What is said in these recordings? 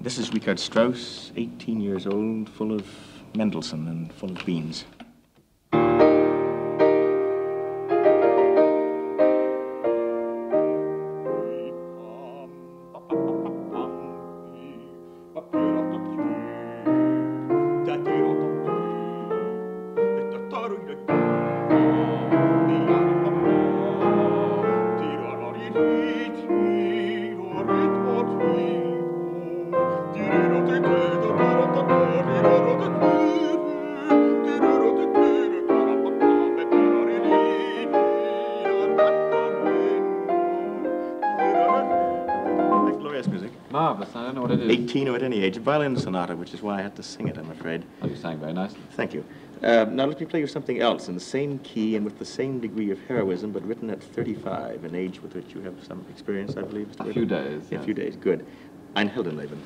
This is Richard Strauss, 18 years old, full of Mendelssohn and full of beans. Music. Marvellous, I don't know what it is. 18 or at any age. A violin sonata, which is why I had to sing it, I'm afraid. Oh, you sang very nicely. Thank you. Now let me play you something else in the same key and with the same degree of heroism, but written at 35, an age with which you have some experience, I believe, Mr. Burton. A few days, Yeah, yes. a few days, good. Ein Heldenleben.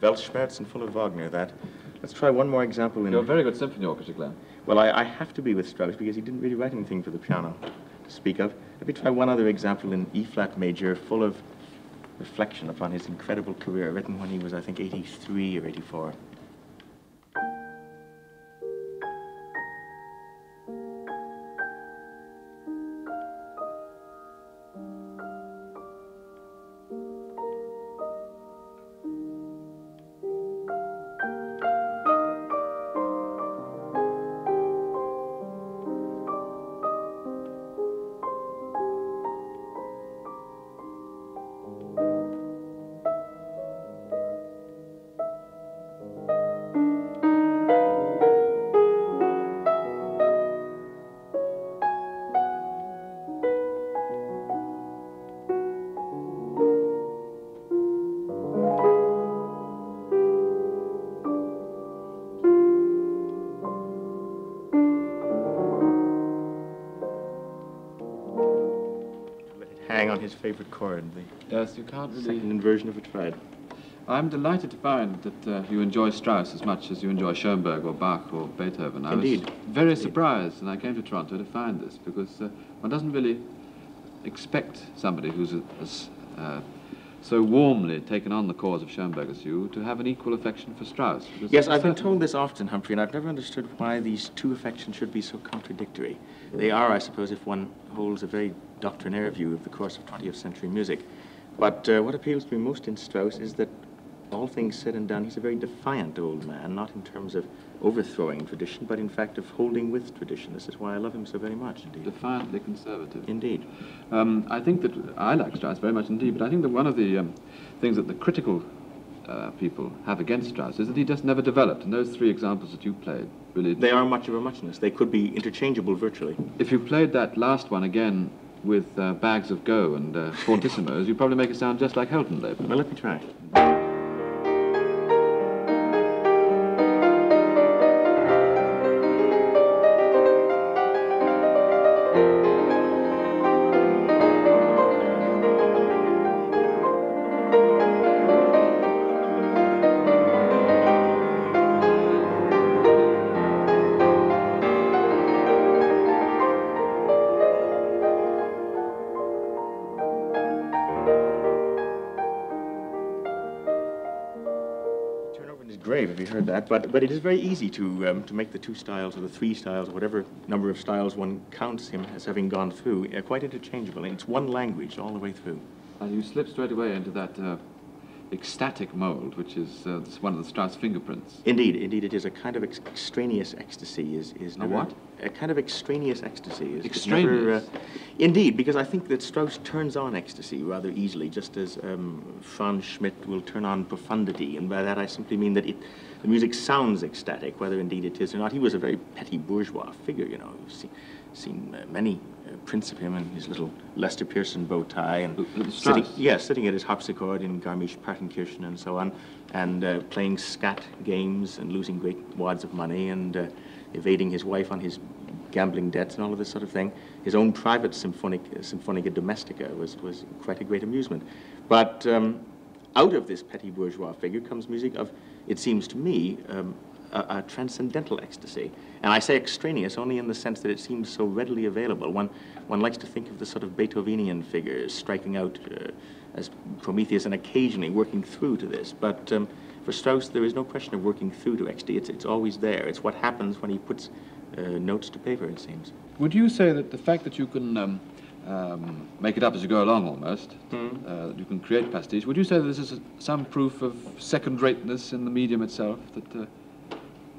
Weltschmerz and full of Wagner, that. Let's try one more example in... You're a very good symphony orchestra, Glenn. Well, I have to be with Strauss because he didn't really write anything for the piano to speak of. Let me try one other example in E-flat major, full of reflection upon his incredible career, written when he was, I think, 83 or 84. Hang on his favorite chord, the Yes, you can't really... second inversion of a triad. I'm delighted to find that you enjoy Strauss as much as you enjoy Schoenberg or Bach or Beethoven. I Indeed. was very surprised when I came to Toronto to find this, because one doesn't really expect somebody who's so warmly taken on the cause of Schoenberg as you to have an equal affection for Strauss. Yes, I've been told this often, Humphrey, and I've never understood why these two affections should be so contradictory. They are, I suppose, if one holds a very doctrinaire view of the course of 20th century music. But what appeals to me most in Strauss is that, all things said and done, he's a very defiant old man, not in terms of overthrowing tradition, but in fact of holding with tradition. This is why I love him so very much, indeed. Defiantly conservative. Indeed. I think that I like Strauss very much indeed, but I think that one of the things that the critical people have against Strauss is that he just never developed, and those three examples that you played really... They are much of a muchness. They could be interchangeable virtually. If you played that last one again with bags of go and fortissimos, you'd probably make it sound just like Heldenleben. Well, let me try. Grave, have you heard that? But it is very easy to make the two styles or the three styles or whatever number of styles one counts him as having gone through quite interchangeable. And it's one language all the way through. You slip straight away into that ecstatic mold, which is one of the Strauss fingerprints. Indeed, indeed, it is a kind of extraneous ecstasy. Is never, a what? A kind of extraneous ecstasy. Extraneous? Indeed, because I think that Strauss turns on ecstasy rather easily, just as Franz Schmidt will turn on profundity, and by that I simply mean that the music sounds ecstatic, whether indeed it is or not. He was a very petty bourgeois figure, you know. seen many prints of him in his little Lester Pearson bow tie and sitting at his harpsichord in Garmisch-Partenkirchen and so on, and playing scat games and losing great wads of money and evading his wife on his gambling debts and all of this sort of thing. His own private Symphonica Domestica was quite a great amusement. But out of this petty bourgeois figure comes music of, it seems to me, a transcendental ecstasy. And I say extraneous only in the sense that it seems so readily available. One likes to think of the sort of Beethovenian figures striking out as Prometheus and occasionally working through to this. But for Strauss, there is no question of working through to ecstasy. It's always there. It's what happens when he puts notes to paper, it seems. Would you say that the fact that you can make it up as you go along almost, that you can create pastiche, would you say that this is some proof of second-rateness in the medium itself, that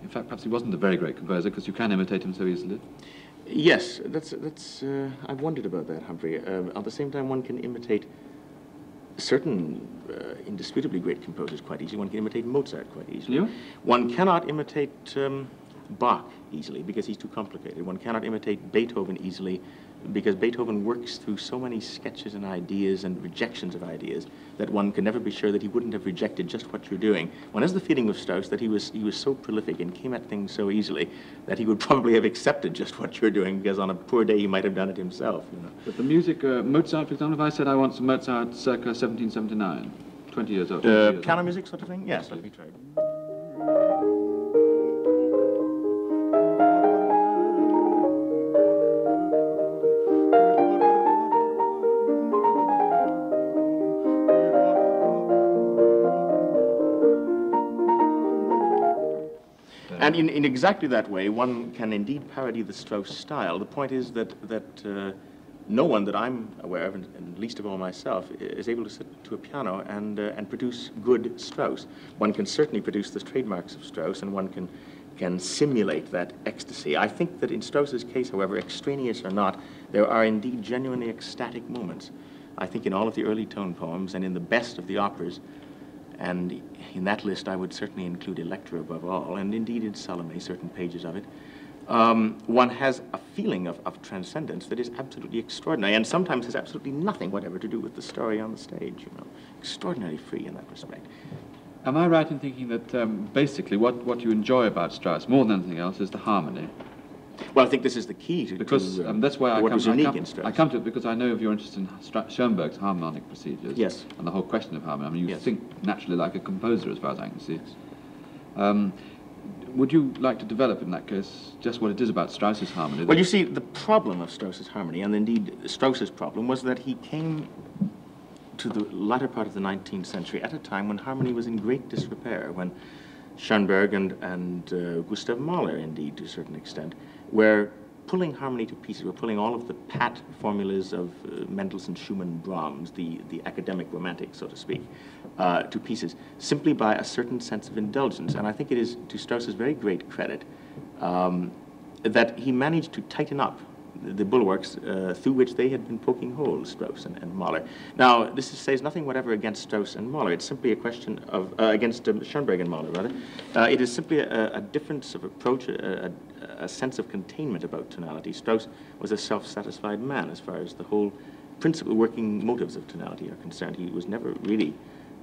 in fact perhaps he wasn't a very great composer because you can imitate him so easily? Yes, I've wondered about that, Humphrey. At the same time, one can imitate certain indisputably great composers quite easily. One can imitate Mozart quite easily. You? One cannot imitate Bach easily because he's too complicated. One cannot imitate Beethoven easily because Beethoven works through so many sketches and ideas and rejections of ideas that one can never be sure that he wouldn't have rejected just what you're doing. One has the feeling with Strauss that he was so prolific and came at things so easily that he would probably have accepted just what you're doing because on a poor day he might have done it himself. You know. But the music, Mozart, for example, if I said I want some Mozart circa 1779, 20 years old. Piano music sort of thing? Yes, let me try. And in exactly that way, one can indeed parody the Strauss style. The point is that no one that I'm aware of, and least of all myself, is able to sit to a piano and produce good Strauss. One can certainly produce the trademarks of Strauss, and one can simulate that ecstasy. I think that in Strauss's case, however, extraneous or not, there are indeed genuinely ecstatic moments. I think in all of the early tone poems and in the best of the operas, and in that list I would certainly include Electra above all, and indeed in Salome, certain pages of it, one has a feeling of transcendence that is absolutely extraordinary, and sometimes has absolutely nothing whatever to do with the story on the stage, you know. Extraordinarily free in that respect. Am I right in thinking that basically what you enjoy about Strauss, more than anything else, is the harmony? Well, I think this is the key to that's why what was unique in Strauss. I come to it because I know of your interest in Schoenberg's harmonic procedures. Yes. And the whole question of harmony. I mean, you think naturally like a composer, as far as I can see. Would you like to develop, in that case, just what it is about Strauss's harmony? Well, you see, the problem of Strauss's harmony, and indeed Strauss's problem, was that he came to the latter part of the 19th century at a time when harmony was in great disrepair, when Schoenberg and Gustav Mahler, indeed, to a certain extent, were pulling harmony to pieces. We're pulling all of the pat formulas of Mendelssohn, Schumann, Brahms, the academic romantic, so to speak, to pieces, simply by a certain sense of indulgence. And I think it is to Strauss's very great credit that he managed to tighten up the bulwarks through which they had been poking holes, Strauss and Mahler. Now, this says nothing whatever against Strauss and Mahler. It's simply a question of, against Schoenberg and Mahler, rather. It is simply a difference of approach, a sense of containment about tonality. Strauss was a self-satisfied man as far as the whole principal working motives of tonality are concerned. He was never really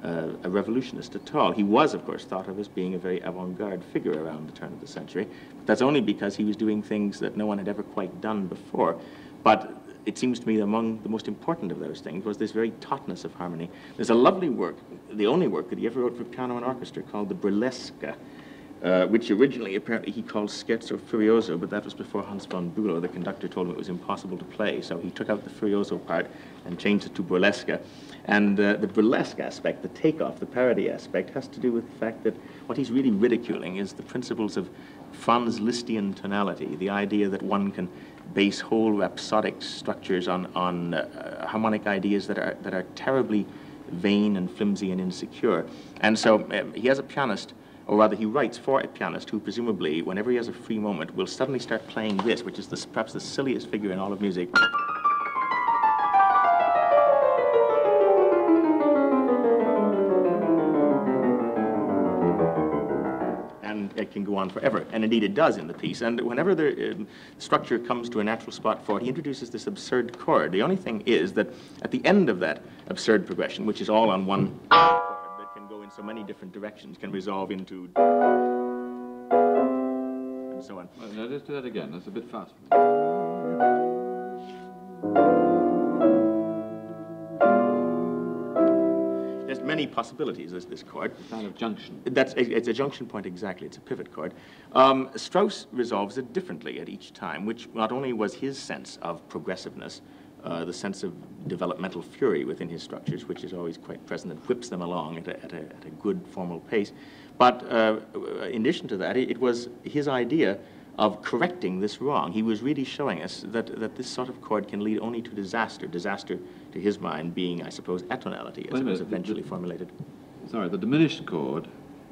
a revolutionist at all. He was, of course, thought of as being a very avant-garde figure around the turn of the century. But that's only because he was doing things that no one had ever quite done before. But it seems to me that among the most important of those things was this very tautness of harmony. There's a lovely work, the only work that he ever wrote for piano and orchestra, called the Burlesca, which originally apparently he called Scherzo Furioso, but that was before Hans von Bülow, the conductor, told him it was impossible to play. So he took out the Furioso part and changed it to Burlesca. And the burlesque aspect, the takeoff, the parody aspect, has to do with the fact that what he's really ridiculing is the principles of Franz Lisztian tonality, the idea that one can base whole rhapsodic structures on harmonic ideas that are terribly vain and flimsy and insecure. And so he has a pianist, or rather he writes for a pianist who presumably, whenever he has a free moment, will suddenly start playing this, which is perhaps the silliest figure in all of music. And it can go on forever, and indeed it does in the piece. And whenever the structure comes to a natural spot for it, he introduces this absurd chord. The only thing is that at the end of that absurd progression, which is all on one chord that can go in so many different directions, can resolve into and so on. Well, no, let's do that again. That's a bit fast. There's many possibilities as this chord. It's a kind of junction. It's a junction point, exactly. It's a pivot chord. Strauss resolves it differently at each time, which not only was his sense of progressiveness, the sense of developmental fury within his structures, which is always quite present and whips them along at a good formal pace, but in addition to that, it was his idea of correcting this wrong. He was really showing us that this sort of chord can lead only to disaster. Disaster, to his mind, being, I suppose, atonality, as it was eventually formulated. Sorry, the diminished chord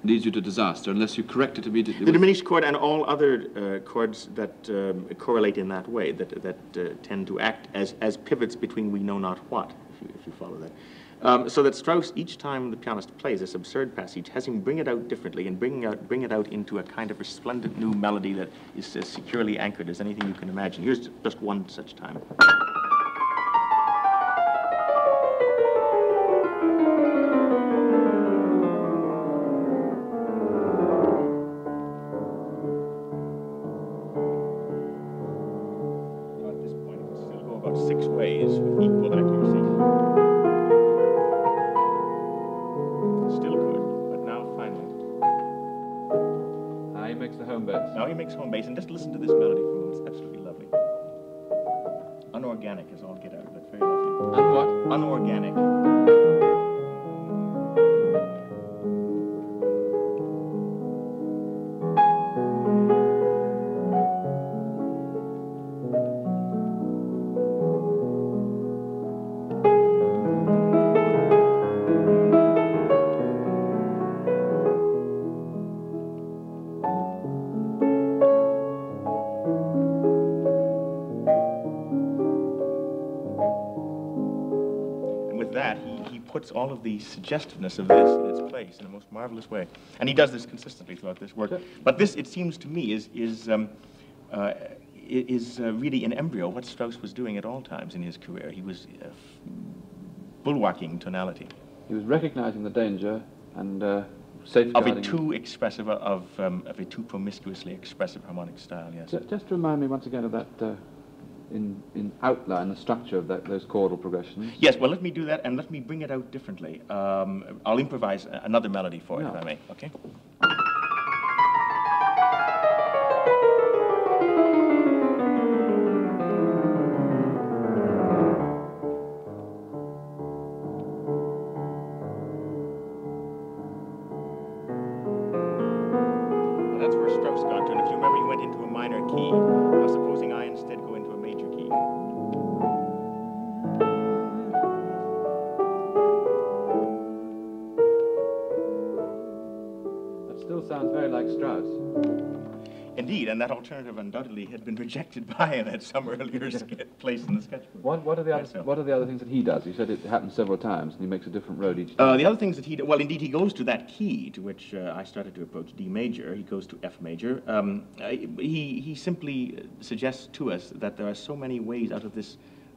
leads you to disaster unless you correct it immediately. The diminished chord and all other chords that correlate in that way, that tend to act as pivots between we know not what, if you follow that. So that Strauss, each time the pianist plays this absurd passage, has him bring it out differently and bring it out into a kind of resplendent new melody that is as securely anchored as anything you can imagine. Here's just one such time. At this point, it can still go about 6 ways with equal accuracy. Still good, but now finally. Now he makes the home bass. Now he makes home bass, and just listen to this melody for a moment. It's absolutely lovely. Unorganic as all get out, but very lovely. And what? Unorganic. That he puts all of the suggestiveness of this in its place in a most marvelous way, and he does this consistently throughout this work. But this, it seems to me, is really an embryo of what Strauss was doing at all times in his career. He was bulwarking tonality. He was recognizing the danger and Of safeguarding a too expressive, of a too promiscuously expressive harmonic style. Yes. Just remind me once again of that. In outline, the structure of those chordal progressions. Yes, well, let me do that, and let me bring it out differently. I'll improvise another melody for it, if I may, okay? And that's where Strauss got to, and if you remember, he went into a minor key. Now, supposing I instead go into a major key. That still sounds very like Strauss. Indeed, and that alternative undoubtedly had been rejected by him at some earlier place in the sketchbook. What are the other things that he does? You said it happens several times, and he makes a different road each time. The other things that he well, indeed, he goes to that key to which I started to approach, D major. He goes to F major. He simply suggests to us that there are so many ways out of this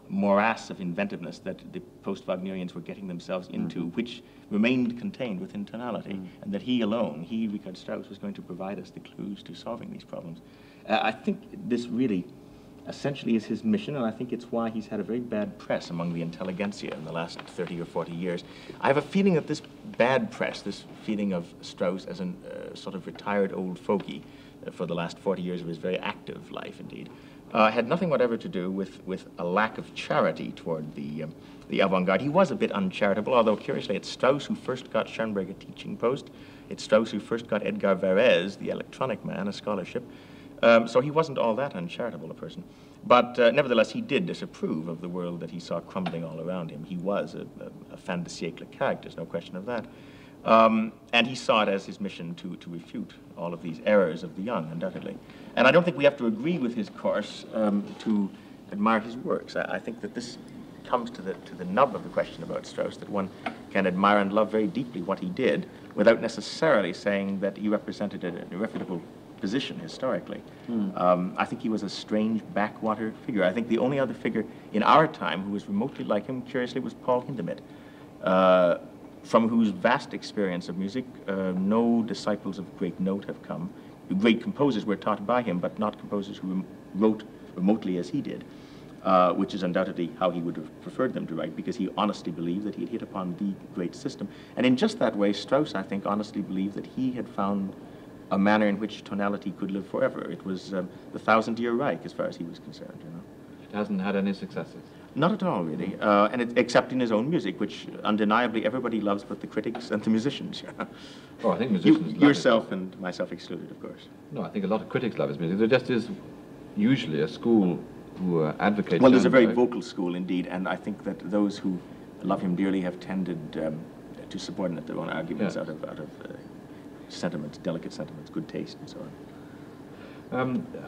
morass of inventiveness that the post-Wagnerians were getting themselves into, which remained contained within tonality, and that he alone, Richard Strauss, was going to provide us the clues to solving these problems. I think this really essentially is his mission, and I think it's why he's had a very bad press among the intelligentsia in the last 30 or 40 years. I have a feeling that this bad press, this feeling of Strauss as a sort of retired old fogey for the last 40 years of his very active life, indeed, had nothing whatever to do with a lack of charity toward the avant-garde. He was a bit uncharitable, although curiously it's Strauss who first got Schoenberg a teaching post. It's Strauss who first got Edgar Varèse, the electronic man, a scholarship. So he wasn't all that uncharitable a person. But nevertheless, he did disapprove of the world that he saw crumbling all around him. He was a fin de siècle character, there's no question of that. And he saw it as his mission to refute all of these errors of the young, undoubtedly. And I don't think we have to agree with his course to admire his works. I think that this comes to the nub of the question about Strauss, that one can admire and love very deeply what he did without necessarily saying that he represented an irrefutable position historically. I think he was a strange backwater figure. I think the only other figure in our time who was remotely like him, curiously, was Paul Hindemith, from whose vast experience of music no disciples of great note have come. Great composers were taught by him, but not composers who wrote remotely as he did, which is undoubtedly how he would have preferred them to write, because he honestly believed that he had hit upon the great system. And in just that way, Strauss, I think, honestly believed that he had found a manner in which tonality could live forever. It was the 1,000-year Reich, as far as he was concerned, you know. It hasn't had any successes. Not at all, really, except in his own music, which undeniably everybody loves but the critics and the musicians. Oh, I think musicians love yourself and myself excluded, of course. No, I think a lot of critics love his music. There just is usually a school who advocate. Well, there's a very vocal school indeed, and I think that those who love him dearly have tended to subordinate their own arguments out of sentiments, delicate sentiments, good taste, and so on.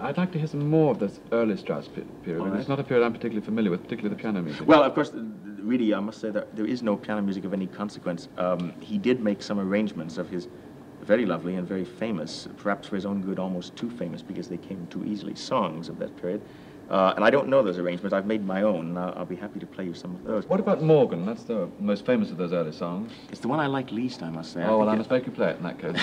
I'd like to hear some more of this early Strauss period. Right. It's not a period I'm particularly familiar with, particularly the piano music. Well, of course, really, I must say that there is no piano music of any consequence. He did make some arrangements of his very lovely and very famous, perhaps for his own good, almost too famous because they came too easily, songs of that period. And I don't know those arrangements. I've made my own, and I'll be happy to play you some of those. What about Morgan? That's the most famous of those early songs. It's the one I like least, I must say. Oh, well, I must make you play it in that case.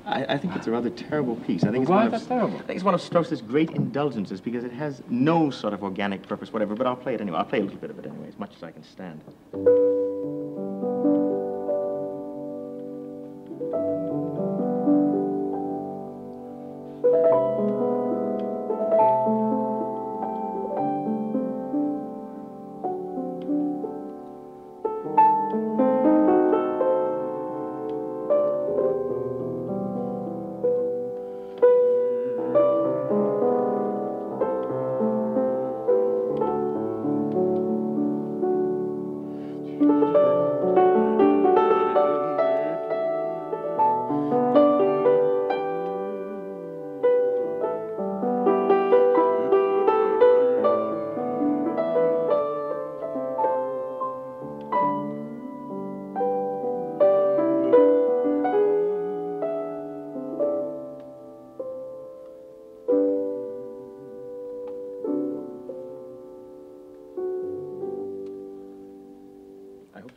I think it's a rather terrible piece. I think it's why is that terrible? I think it's one of Strauss's great indulgences because it has no sort of organic purpose, whatever, but I'll play it anyway. I'll play a little bit of it anyway, as much as I can stand.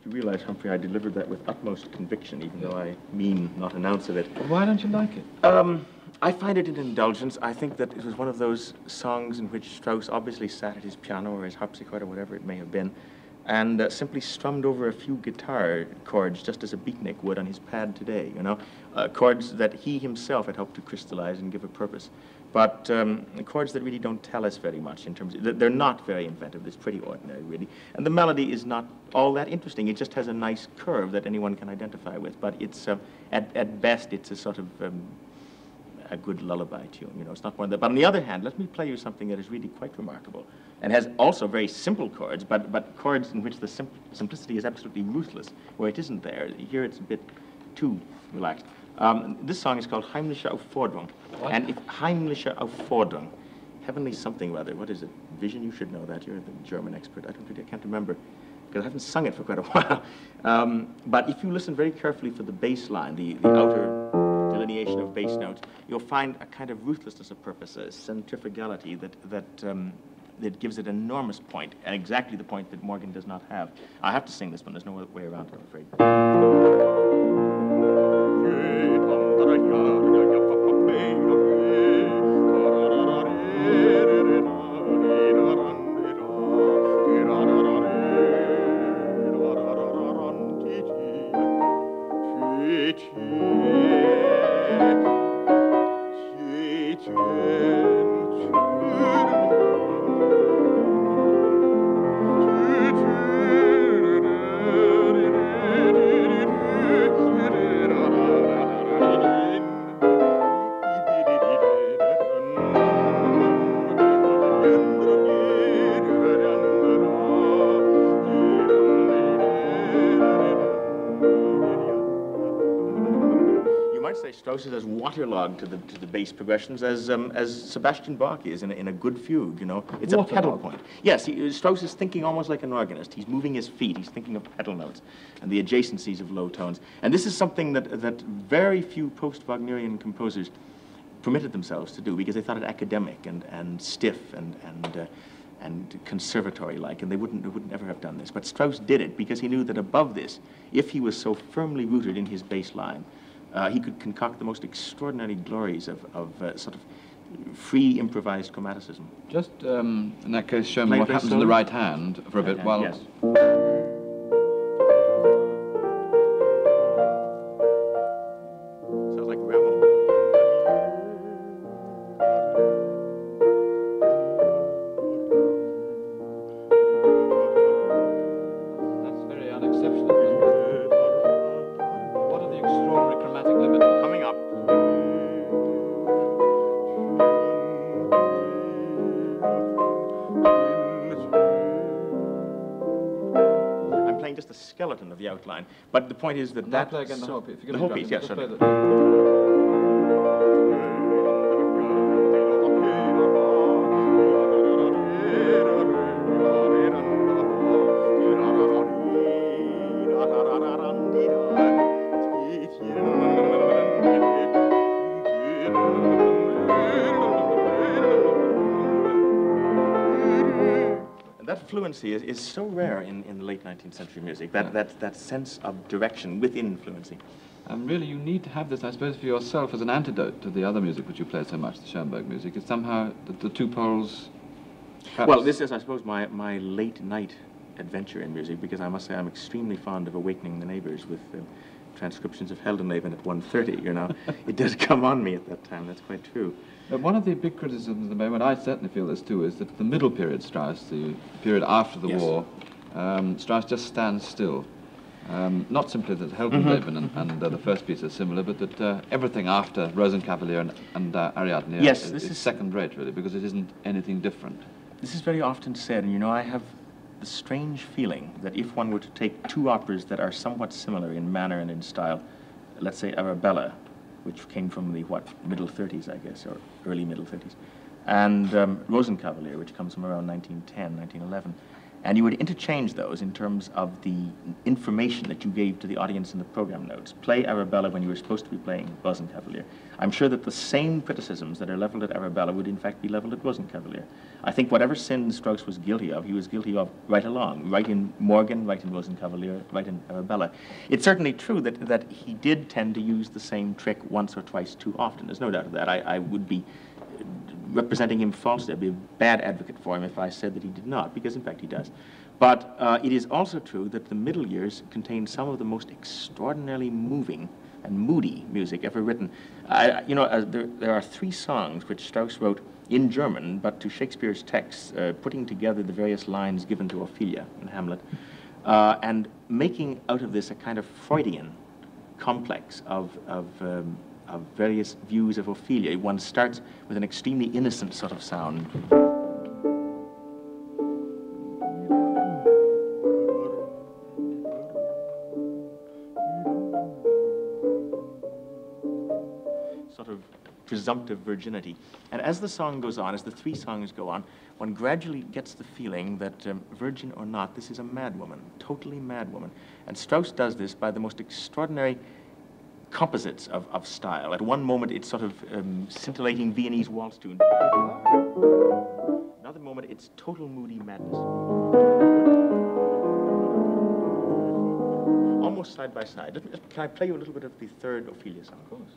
You realize, Humphrey, I delivered that with utmost conviction, even though I mean not an ounce of it. Why don't you like it? I find it an indulgence. I think that it was one of those songs in which Strauss obviously sat at his piano or his harpsichord or whatever it may have been, and simply strummed over a few guitar chords just as a beatnik would on his pad today, you know, chords that he himself had helped to crystallize and give a purpose. But chords that really don't tell us very much in terms of, they're not very inventive. It's pretty ordinary, really. And the melody is not all that interesting. It just has a nice curve that anyone can identify with. But it's, at best, it's a sort of a good lullaby tune. You know, it's not more than that. But on the other hand, let me play you something that is really quite remarkable and has also very simple chords, but chords in which the simplicity is absolutely ruthless, where it isn't there. Here it's a bit too relaxed. This song is called Heimliche Aufforderung. What? And if Heimliche Aufforderung, heavenly something rather, what is it? Vision? You should know that. You're the German expert. I can't remember, because I haven't sung it for quite a while. But if you listen very carefully for the bass line, the outer delineation of bass notes, you'll find a kind of ruthlessness of purpose, a centrifugality that gives it an enormous point, and exactly the point that Morgan does not have. I have to sing this one. There's no other way around it, I'm afraid. Strauss is as waterlogged to the bass progressions as Sebastian Bach is in a good fugue, you know. It's a pedal point. Yes, Strauss is thinking almost like an organist. He's moving his feet. He's thinking of pedal notes and the adjacencies of low tones. And this is something that very few post-Wagnerian composers permitted themselves to do because they thought it academic and stiff and conservatory-like, and they wouldn't ever have done this. But Strauss did it because he knew that above this, if he was so firmly rooted in his bass line, he could concoct the most extraordinary glories of sort of free improvised chromaticism. Just in that case, show me what happens in the right hand for a bit while... Yes. Sounds like gravel. That's very unexceptional, isn't it? What are the extraordinary chromatic limits? Coming up. I'm playing just the skeleton of the outline, but the point is that Play again the whole piece. The whole piece, yes. Just play Sorry. That fluency is so rare in the late 19th century music, that sense of direction within fluency. And really, you need to have this, I suppose, for yourself as an antidote to the other music which you play so much, the Schoenberg music. It's somehow the two poles... Perhaps. Well, this is, I suppose, my late night adventure in music, because I must say I'm extremely fond of awakening the neighbors with transcriptions of Heldenleben at 1:30, you know. It does come on me at that time, that's quite true. But one of the big criticisms at the moment, I certainly feel this too, is that the middle period Strauss, the period after the war, Strauss just stands still. Not simply that Heldenleben and the first piece are similar, but that everything after Rosenkavalier and Ariadne is second-rate, really, because it isn't anything different. This is very often said, and you know, I have the strange feeling that if one were to take two operas that are somewhat similar in manner and in style, let's say Arabella, which came from the, middle 30s, I guess, or early middle 30s, and Rosenkavalier, which comes from around 1910, 1911, and you would interchange those in terms of the information that you gave to the audience in the program notes. Play Arabella when you were supposed to be playing Rosenkavalier. I'm sure that the same criticisms that are leveled at Arabella would in fact be leveled at Rosenkavalier. I think whatever sin Strauss was guilty of, he was guilty of right along, right in Morgan, right in Rosenkavalier, right in Arabella. It's certainly true that he did tend to use the same trick once or twice too often. There's no doubt of that. I would be representing him falsely. I'd be a bad advocate for him if I said that he did not, because in fact he does. But it is also true that the middle years contain some of the most extraordinarily moving and moody music ever written. There are 3 songs which Strauss wrote in German, but to Shakespeare's text, putting together the various lines given to Ophelia in Hamlet, and making out of this a kind of Freudian complex of various views of Ophelia. One starts with an extremely innocent sort of sound. Sort of presumptive virginity. And as the song goes on, as the 3 songs go on, one gradually gets the feeling that, virgin or not, this is a madwoman, totally madwoman. And Strauss does this by the most extraordinary composites of style. At one moment, it's sort of scintillating Viennese waltz tune. Another moment, it's total moody madness. Almost side by side. Can I play you a little bit of the 3rd Ophelia song? Of course.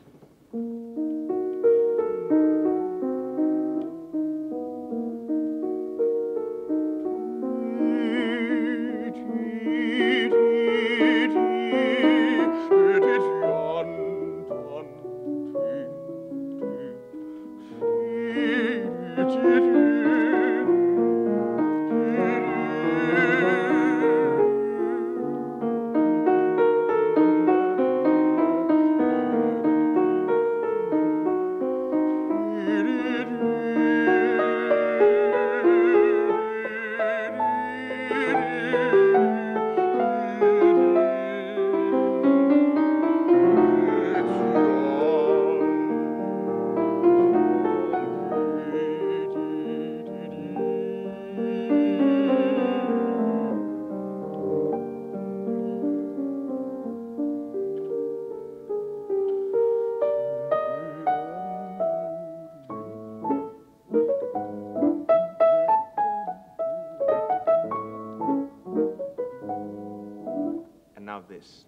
this.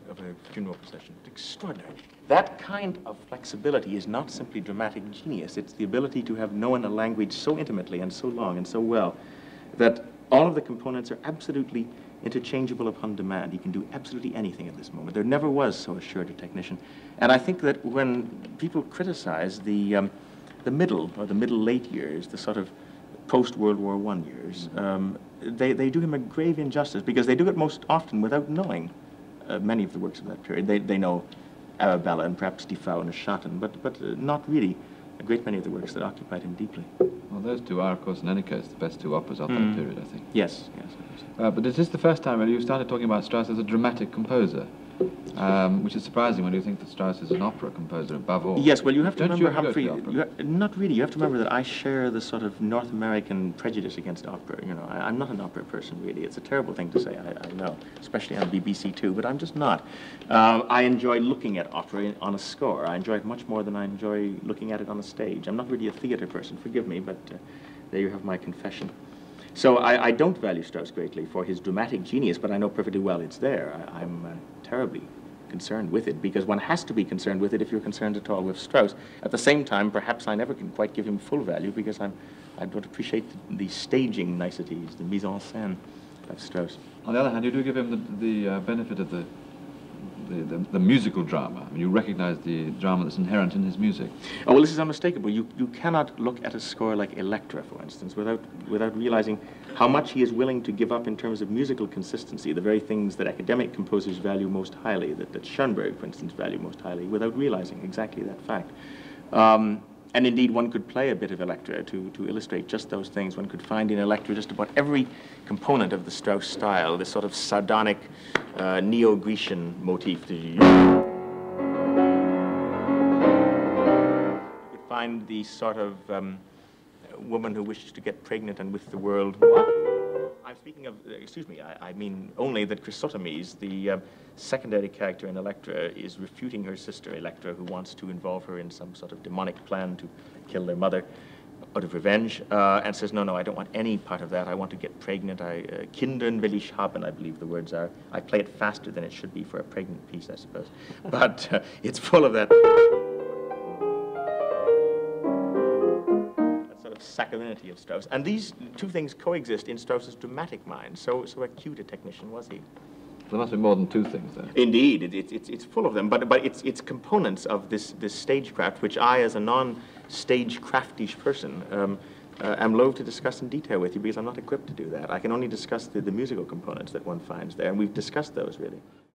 Of a funeral procession. It's extraordinary. That kind of flexibility is not simply dramatic genius. It's the ability to have known a language so intimately and so long and so well that all of the components are absolutely interchangeable upon demand. He can do absolutely anything at this moment. There never was so assured a technician. And I think that when people criticize the middle or the middle-late years, the sort of post-World War I years, they do him a grave injustice because they do it most often without knowing many of the works of that period. They know Arabella and perhaps Defoe and Schotten, but not really a great many of the works that occupied him deeply. Well, those two are, of course, in any case, the best two operas of that period, I think. Yes, yes. But is this the first time when you started talking about Strauss as a dramatic composer? Which is surprising when you think that Strauss is an opera composer above all. Yes, well, you have to Don't remember, you Humphrey, not really. You have to remember that I share the sort of North American prejudice against opera. You know, I'm not an opera person, really. It's a terrible thing to say, I know, especially on BBC Two, but I'm just not. I enjoy looking at opera on a score. I enjoy it much more than I enjoy looking at it on a stage. I'm not really a theater person, forgive me, but there you have my confession. So I don't value Strauss greatly for his dramatic genius, but I know perfectly well it's there. I'm terribly concerned with it, because one has to be concerned with it if you're concerned at all with Strauss. At the same time, perhaps I never can quite give him full value, because I don't appreciate the staging niceties, the mise en scène of Strauss. On the other hand, you do give him the benefit of the musical drama. I mean, you recognize the drama that's inherent in his music. Oh, well, this is unmistakable. You cannot look at a score like Electra, for instance, without realizing how much he is willing to give up in terms of musical consistency, the very things that academic composers value most highly, that Schoenberg, for instance, value most highly, without realizing exactly that fact. And indeed, one could play a bit of Electra to illustrate just those things. One could find in Electra just about every component of the Strauss style, this sort of sardonic Neo-Grecian motif. You could find the sort of woman who wishes to get pregnant and with the world. I'm speaking of, excuse me, I mean only that Chrysothemis, the secondary character in Electra, is refuting her sister Electra, who wants to involve her in some sort of demonic plan to kill their mother out of revenge, and says, no, I don't want any part of that. I want to get pregnant. Kindern will ich haben, I believe the words are. I play it faster than it should be for a pregnant piece, I suppose. But it's full of that saccharine of Strauss. And these two things coexist in Strauss's dramatic mind. So acute a technician was he. There must be more than two things there. Indeed, it's full of them, but it's components of this stagecraft, which I, as a non-stagecraftish person, am loath to discuss in detail with you, because I'm not equipped to do that. I can only discuss the musical components that one finds there, and we've discussed those, really.